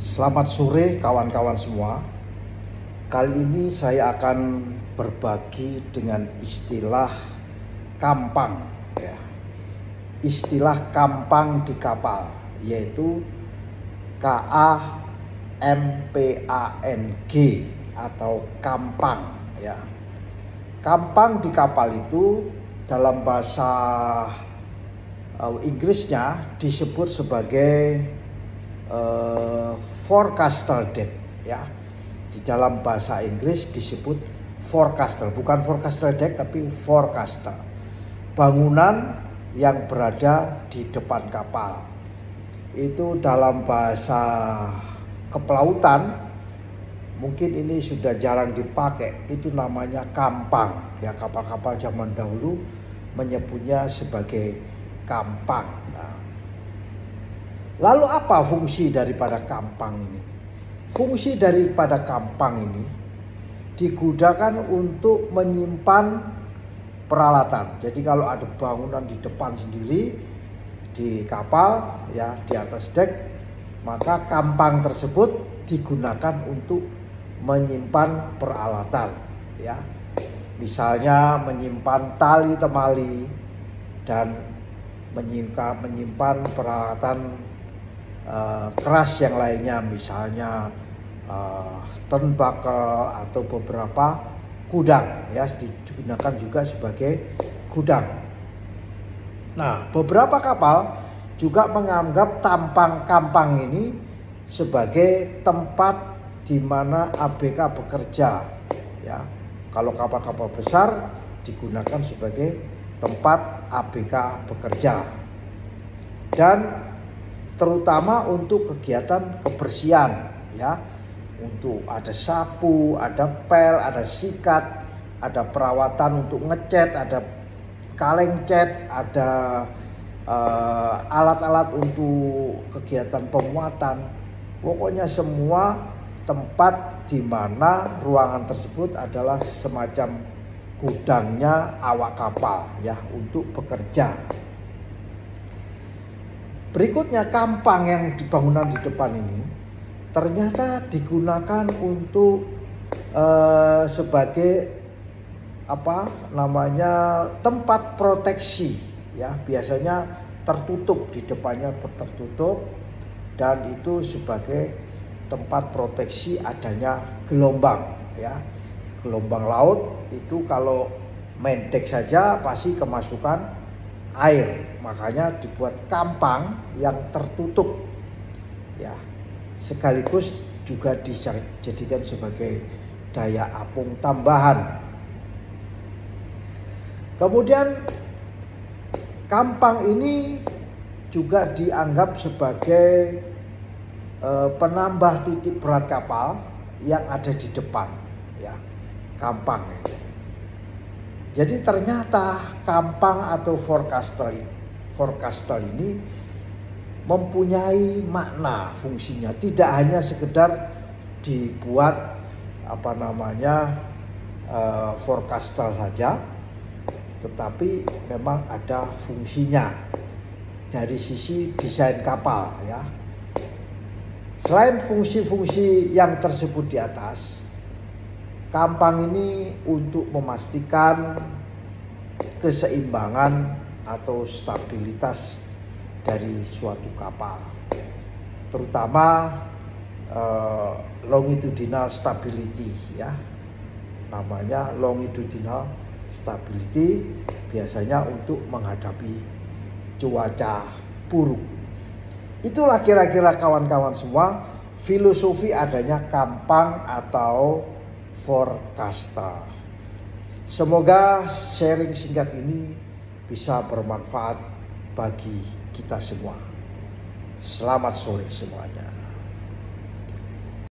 Selamat sore kawan-kawan semua. Kali ini saya akan berbagi dengan istilah kampang ya. Istilah kampang di kapal, yaitu KAMPANG atau kampang ya. Kampang di kapal itu dalam bahasa Inggrisnya disebut sebagai forecastle deck ya. Di dalam bahasa Inggris disebut forecastle, bukan forecastle deck tapi forecastle. Bangunan yang berada di depan kapal. Itu dalam bahasa kepelautan mungkin ini sudah jarang dipakai, itu namanya kampang ya. Kapal-kapal zaman dahulu menyebutnya sebagai kampang. Lalu apa fungsi daripada kampang ini? Fungsi daripada kampang ini digunakan untuk menyimpan peralatan. Jadi kalau ada bangunan di depan sendiri di kapal ya, di atas dek, maka kampang tersebut digunakan untuk menyimpan peralatan ya. Misalnya menyimpan tali temali dan menyimpan peralatan keras yang lainnya, misalnya turnbuckle atau beberapa gudang ya, digunakan juga sebagai gudang. Nah, beberapa kapal juga menganggap kampang ini sebagai tempat di mana ABK bekerja ya. Kalau kapal-kapal besar digunakan sebagai tempat ABK bekerja, dan terutama untuk kegiatan kebersihan ya, untuk ada sapu, ada pel, ada sikat, ada perawatan untuk ngecat, ada kaleng cat, ada alat-alat untuk kegiatan pemuatan. Pokoknya semua tempat di mana ruangan tersebut adalah semacam gudangnya awak kapal ya, untuk bekerja. Berikutnya, kampang yang dibangunan di depan ini ternyata digunakan untuk sebagai tempat proteksi ya. Biasanya tertutup, di depannya tertutup, dan itu sebagai tempat proteksi adanya gelombang ya. Gelombang laut itu kalau main deck saja pasti kemasukan air, makanya dibuat kampang yang tertutup ya, sekaligus juga dijadikan sebagai daya apung tambahan. Kemudian kampang ini juga dianggap sebagai penambah titik berat kapal yang ada di depan ya, kampang. Jadi ternyata kampang atau forecastle ini mempunyai makna, fungsinya. Tidak hanya sekedar dibuat forecastle saja, tetapi memang ada fungsinya dari sisi desain kapal ya. Selain fungsi-fungsi yang tersebut di atas, kampang ini untuk memastikan keseimbangan atau stabilitas dari suatu kapal, terutama longitudinal stability ya. Namanya longitudinal stability biasanya untuk menghadapi cuaca buruk. Itulah kira-kira kawan-kawan semua filosofi adanya kampang atau forecastle. Semoga sharing singkat ini bisa bermanfaat bagi kita semua. Selamat sore semuanya.